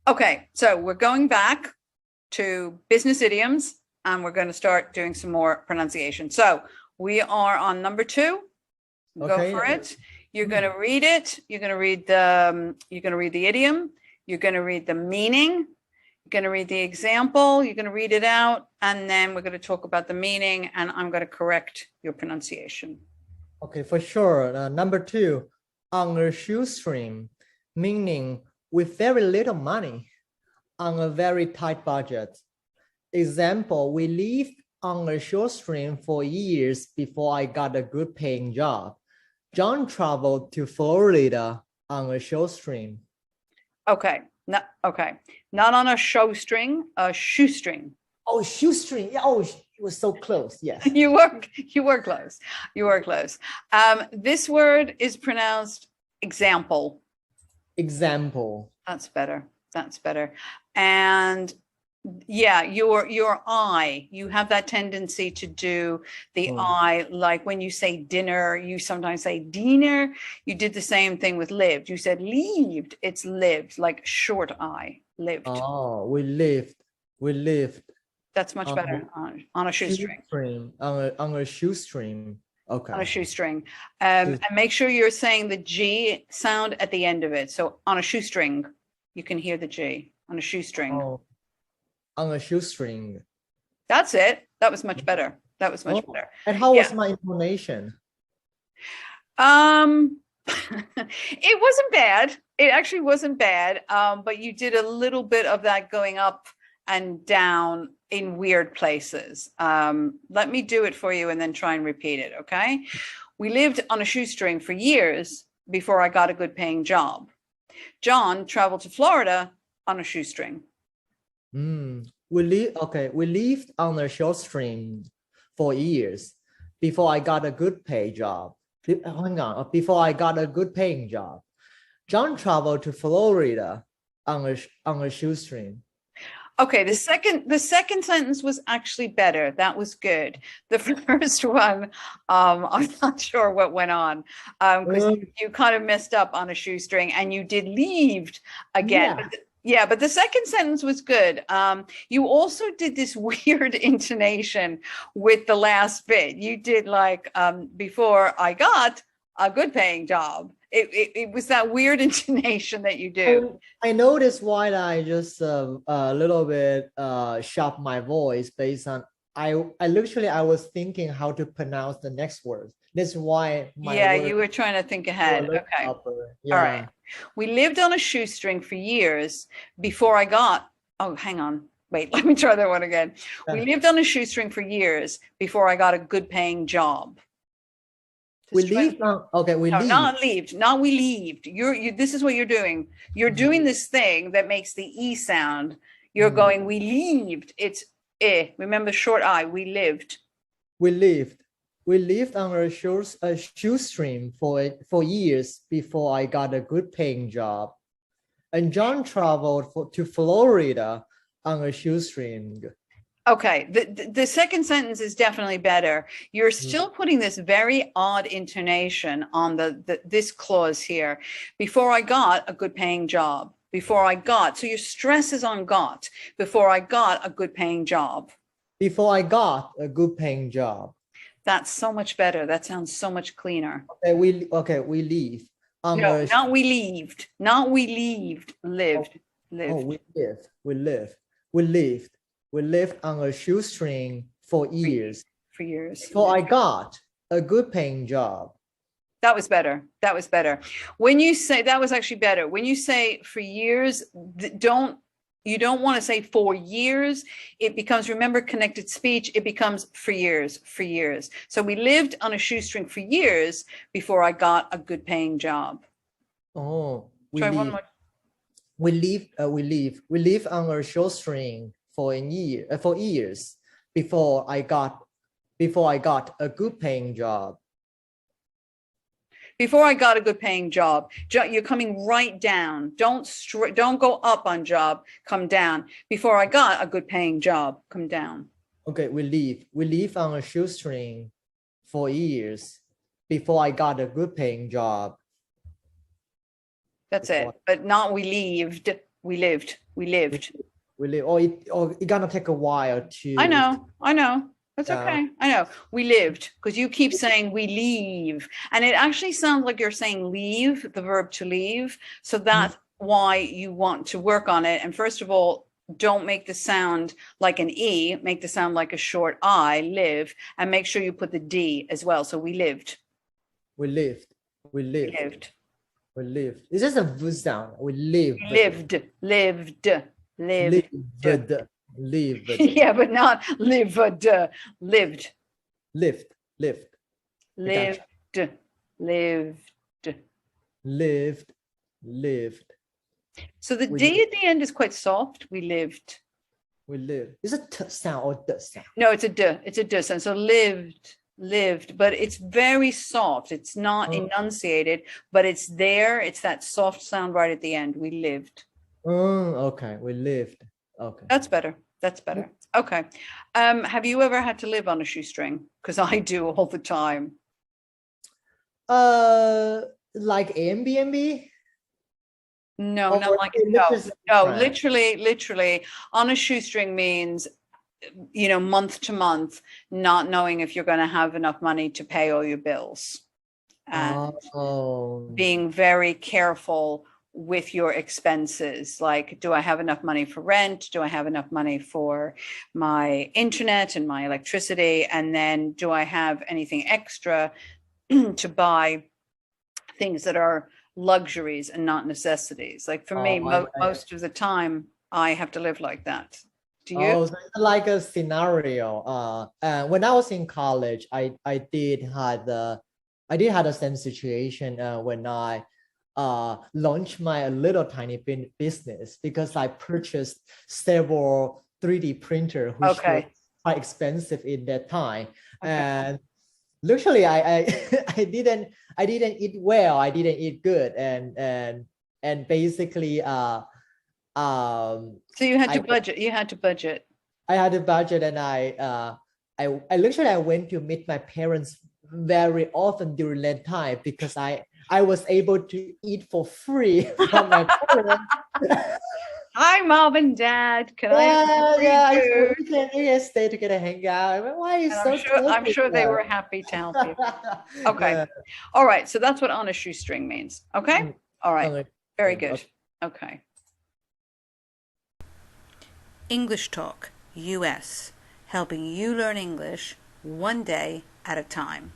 Okay, so we're going back to business idioms and we're going to start doing some more pronunciation. So we are on number 2. Go for it. You're going to read it. You're going to read the idiom. You're going to read the meaning. You're going to read the example. You're going to read it out, and then we're going to talk about the meaning, and I'm going to correct your pronunciation. Okay, for sure. Number 2, on a shoestring, meaning with very little money, on a very tight budget. Example, we lived on a shoestring for years before I got a good paying job. John traveled to Florida on a shoestring. Okay, not on a shoestring, a shoestring. Oh, shoestring. Yeah, oh, it was so close. Yes. You were close. You were close. This word is pronounced example. Example. That's better. That's better. And yeah, your I, you have that tendency to do the I, like when you say dinner, you sometimes say dinner. You did the same thing with lived. You said lived, it's lived, like short I, lived. Oh, we lived. That's much better on a shoestring. On a shoestring. Okay. On a shoestring. And make sure you're saying the G sound at the end of it. So on a shoestring, you can hear the G. On a shoestring. Oh, on a shoestring. That's it. That was much better. That was much better. And how was my intonation? It wasn't bad. It actually wasn't bad. But you did a little bit of that going up and down in weird places. Let me do it for you and then try and repeat it, okay? We lived on a shoestring for years before I got a good paying job. John traveled to Florida on a shoestring. We lived on a shoestring for years before I got a good pay job. Before I got a good paying job. John traveled to Florida on a shoestring. Okay, the second sentence was actually better. That was good. The first one, I'm not sure what went on, because you kind of messed up on a shoestring and you did leaved again. Yeah. But the second sentence was good. You also did this weird intonation with the last bit. You did like, before I got a good paying job. It was that weird intonation that you do. I noticed why I just a little bit sharp my voice based on I was thinking how to pronounce the next word. That's why you were trying to think ahead. Okay. All right. We lived on a shoestring for years before I got, hang on. Wait, let me try that one again. We lived on a shoestring for years before I got a good paying job. We leave now. Okay, we leave. Not leaved. Not we leaved. This is what you're doing. You're doing this thing that makes the E sound. You're going, we leaved. It's remember short I, we lived. We lived on a shoestring for years before I got a good paying job. And John traveled to Florida on a shoestring. Okay, the second sentence is definitely better. You're still putting this very odd intonation on this clause here. Before I got a good paying job. Before I got, so your stress is on got. Before I got a good paying job. Before I got a good paying job. That's so much better. That sounds so much cleaner. Okay, we leave. No, not we leaved. Not we lived. Lived. Oh, we lived. We lived on a shoestring for years. For years. Before I got a good paying job. That was better. That was better. When you say, that was actually better. When you say for years, you don't want to say for years. It becomes, remember, connected speech. It becomes for years, for years. So we lived on a shoestring for years before I got a good paying job. Oh, Try one more. We live on a shoestring for years before I got a good paying job. Before I got a good paying job. You're coming right down. Don't go up on job, come down. Before I got a good paying job, come down. Okay, we live on a shoestring for years before I got a good paying job. That's it. But not we lived. We lived. We lived. We live, or it gonna take a while to. I know. I know. That's Yeah. okay. I know. We lived, because you keep saying we leave. And it actually sounds like you're saying leave, the verb to leave. So that's why you want to work on it. And first of all, don't make the sound like an E, make the sound like a short I, live, and make sure you put the D as well. So we lived. We lived. We We lived. lived. We lived. It's just a V sound. We lived. We lived. Lived. Lived. Lived. Lived. Yeah, but not lived. Lived. Lived. Lived. Lived. Lived. Lived. Lived. So the We D lived. at the end is quite soft. We lived. We lived. Is it T sound or D sound? No, it's a D. It's a D sound. So lived, lived, but it's very soft. It's not enunciated, but it's there. It's that soft sound right at the end. We lived. Okay. We lived. Okay. That's better. That's better. Okay. Have you ever had to live on a shoestring? Because I do all the time. Like Airbnb? No, Or not like it no, just no. different? Literally, on a shoestring means, you know, month to month, not knowing if you're going to have enough money to pay all your bills, and Oh. being very careful with your expenses. Like, do I have enough money for rent? Do I have enough money for my internet and my electricity? And then do I have anything extra to buy things that are luxuries and not necessities? Like for me, most of the time, I have to live like that. Do you? Oh, so it's like a scenario. When I was in college, I did had the same situation when I launched my little tiny business, because I purchased several 3D printer, which was quite expensive in that time. And literally I I didn't eat well, I didn't eat good, and basically So you had to budget. You had to budget. I had a budget, and I literally I went to meet my parents very often during that time, because I was able to eat for free from my parents. Hi, mom and dad. Can I have free food? We can stay together, hang out. Why is And so I'm sure they were happy to help you. Okay. Yeah. All right. So that's what on a shoestring means. Okay. All right. Okay. Very good. Okay. English Talk US, helping you learn English one day at a time.